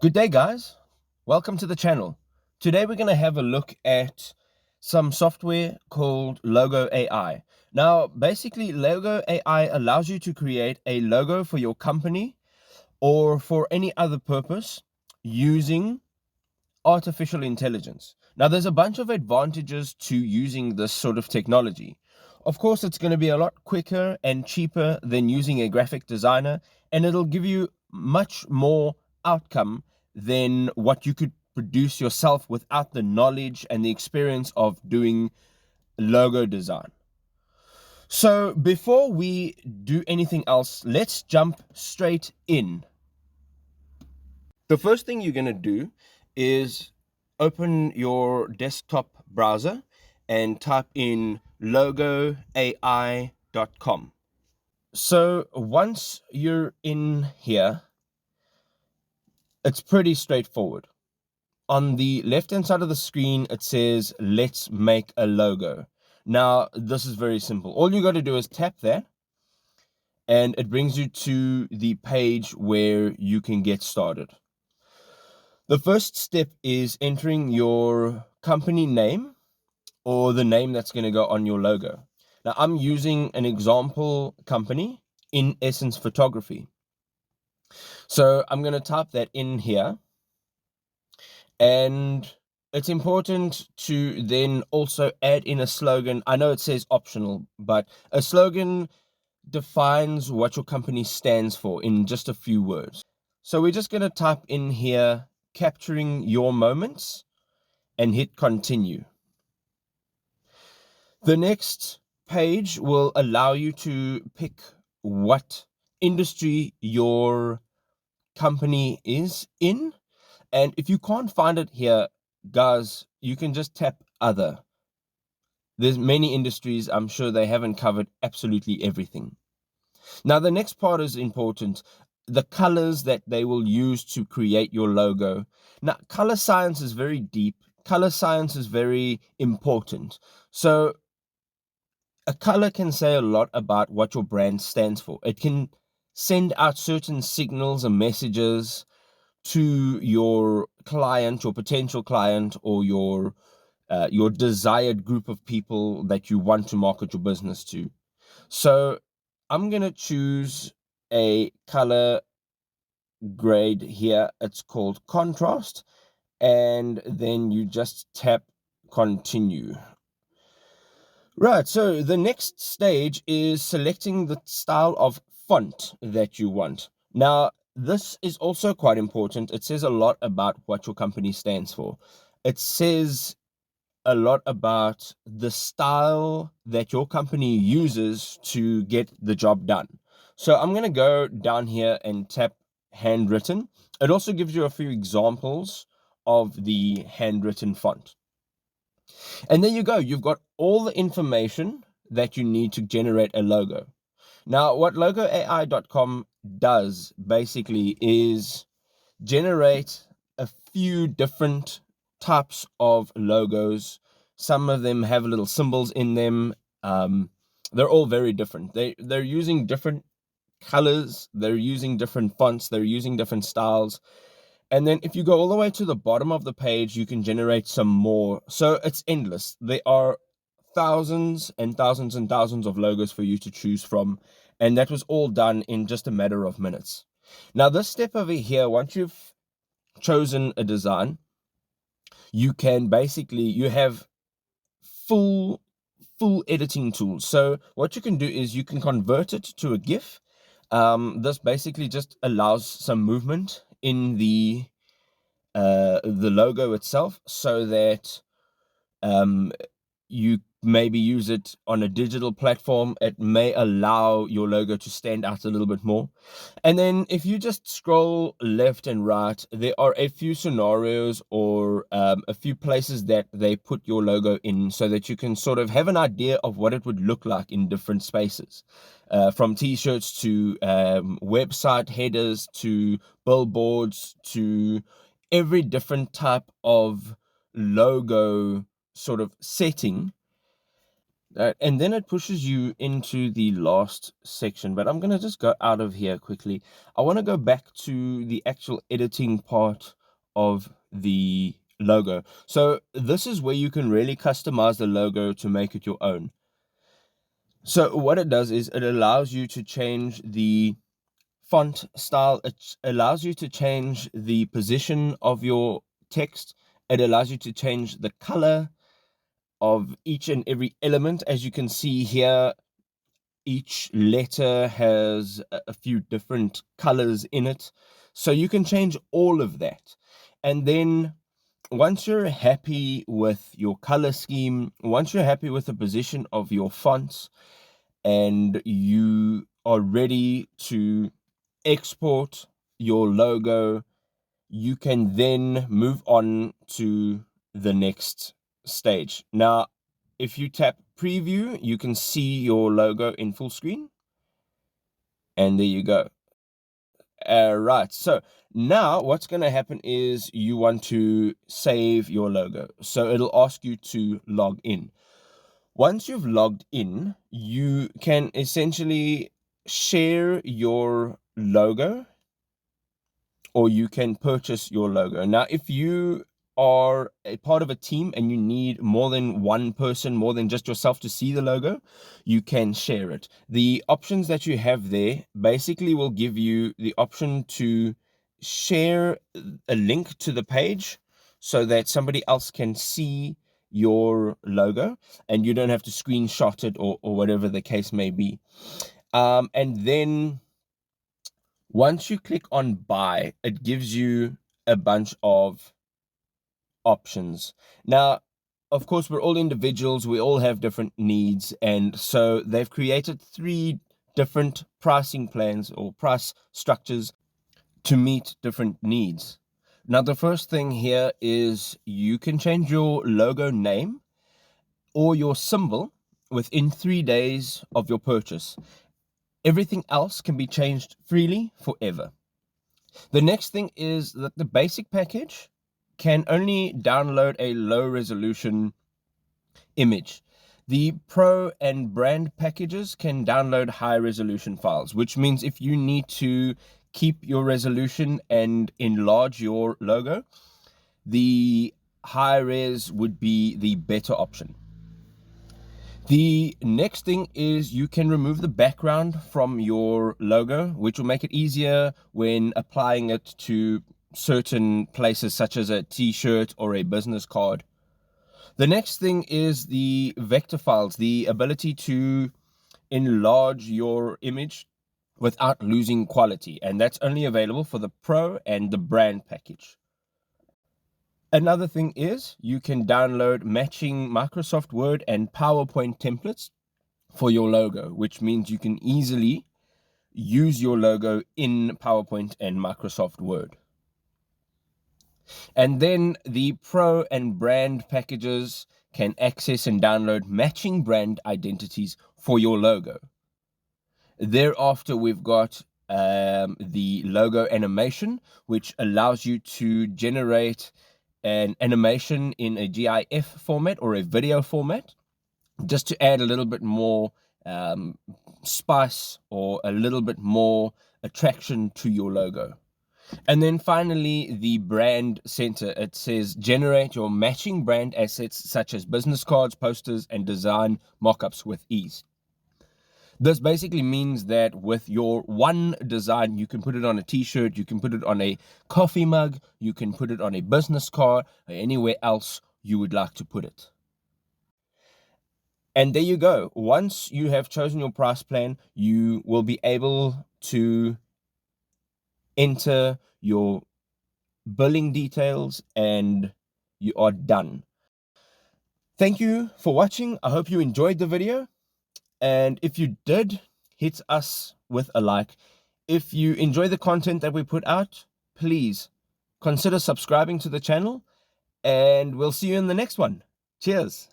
Good day, guys. Welcome to the channel. Today we're going to have a look at some software called LogoAI. Now, basically, LogoAI allows you to create a logo for your company or for any other purpose using artificial intelligence. Now, there's a bunch of advantages to using this sort of technology. Of course, it's going to be a lot quicker and cheaper than using a graphic designer, and it'll give you much more outcome than what you could produce yourself without the knowledge and the experience of doing logo design. So before we do anything else, let's jump straight in. The first thing you're going to do is open your desktop browser and type in logoai.com. So once you're in here, it's pretty straightforward. On the left-hand side of the screen, it says, let's make a logo. Now, this is very simple. All you got to do is tap that, and it brings you to the page where you can get started. The first step is entering your company name or the name that's going to go on your logo. Now, I'm using an example company, In Essence Photography. So I'm going to type that in here. And it's important to then also add in a slogan. I know it says optional, but a slogan defines what your company stands for in just a few words. So we're just going to type in here, capturing your moments, and hit continue. The next page will allow you to pick what industry your company is in. And if you can't find it here, guys, you can just tap other. There's many industries. I'm sure they haven't covered absolutely everything. Now, the next part is important. The colors that they will use to create your logo. Now, color science is very deep. Color science is very important. So a color can say a lot about what your brand stands for. It can send out certain signals and messages to your client, your potential client, or your desired group of people that you want to market your business to. So I'm going to choose a color grade here. It's called contrast. And then you just tap continue. Right, so the next stage is selecting the style of font that you want. Now, this is also quite important. It says a lot about what your company stands for. It says a lot about the style that your company uses to get the job done. So I'm going to go down here and tap handwritten. It also gives you a few examples of the handwritten font. And there you go. You've got all the information that you need to generate a logo. Now, what LogoAI.com does basically is generate a few different types of logos. Some of them have little symbols in them. They're all very different. They're using different colors. They're using different fonts. They're using different styles. And then if you go all the way to the bottom of the page, you can generate some more. So it's endless. There are thousands and thousands and thousands of logos for you to choose from. And that was all done in just a matter of minutes. Now, this step over here, once you've chosen a design, you can basically, you have full editing tools. So what you can do is you can convert it to a GIF. This basically just allows some movement in the logo itself, so that you maybe use it on a digital platform. It may allow your logo to stand out a little bit more. And then if you just scroll left and right, there are a few scenarios or a few places that they put your logo in, so that you can sort of have an idea of what it would look like in different spaces. From t-shirts to website headers to billboards to every different type of logo sort of setting. And then it pushes you into the last section, but I'm going to just go out of here quickly. I want to go back to the actual editing part of the logo. So this is where you can really customize the logo to make it your own. So what it does is it allows you to change the font style. It allows you to change the position of your text. It allows you to change the color of each and every element. As you can see here, each letter has a few different colors in it. So you can change all of that. And then once you're happy with your color scheme, once you're happy with the position of your fonts, and you are ready to export your logo, you can then move on to the next stage. Now, if you tap preview, you can see your logo in full screen. And there you go. Right, so now what's going to happen is you want to save your logo. So it'll ask you to log in. Once you've logged in, you can essentially share your logo, or you can purchase your logo. Now, if you are a part of a team and you need more than one person, more than just yourself, to see the logo, you can share it. The options that you have there basically will give you the option to share a link to the page so that somebody else can see your logo and you don't have to screenshot it or whatever the case may be. And then once you click on buy, it gives you a bunch of options. Now, of course, we're all individuals. We all have different needs. And so they've created 3 different pricing plans or price structures to meet different needs. Now, the first thing here is you can change your logo name or your symbol within 3 days of your purchase. Everything else can be changed freely forever. The next thing is that the basic package can only download a low resolution image. The Pro and Brand packages can download high resolution files, which means if you need to keep your resolution and enlarge your logo, the high res would be the better option. The next thing is you can remove the background from your logo, which will make it easier when applying it to certain places such as a t-shirt or a business card. The next thing is the vector files, the ability to enlarge your image without losing quality, and that's only available for the Pro and the Brand package. Another thing is you can download matching Microsoft Word and PowerPoint templates for your logo, which means you can easily use your logo in PowerPoint and Microsoft Word. And then the Pro and Brand packages can access and download matching brand identities for your logo. Thereafter, we've got the logo animation, which allows you to generate an animation in a GIF format or a video format, just to add a little bit more spice or a little bit more attraction to your logo. And then finally, the brand center. It says generate your matching brand assets such as business cards, posters, and design mockups with ease. This basically means that with your one design, you can put it on a t-shirt, you can put it on a coffee mug, you can put it on a business card, or anywhere else you would like to put it. And there you go. Once you have chosen your price plan, you will be able to enter your billing details and you are done. Thank you for watching. I hope you enjoyed the video. And if you did, hit us with a like. If you enjoy the content that we put out, please consider subscribing to the channel, and we'll see you in the next one. Cheers.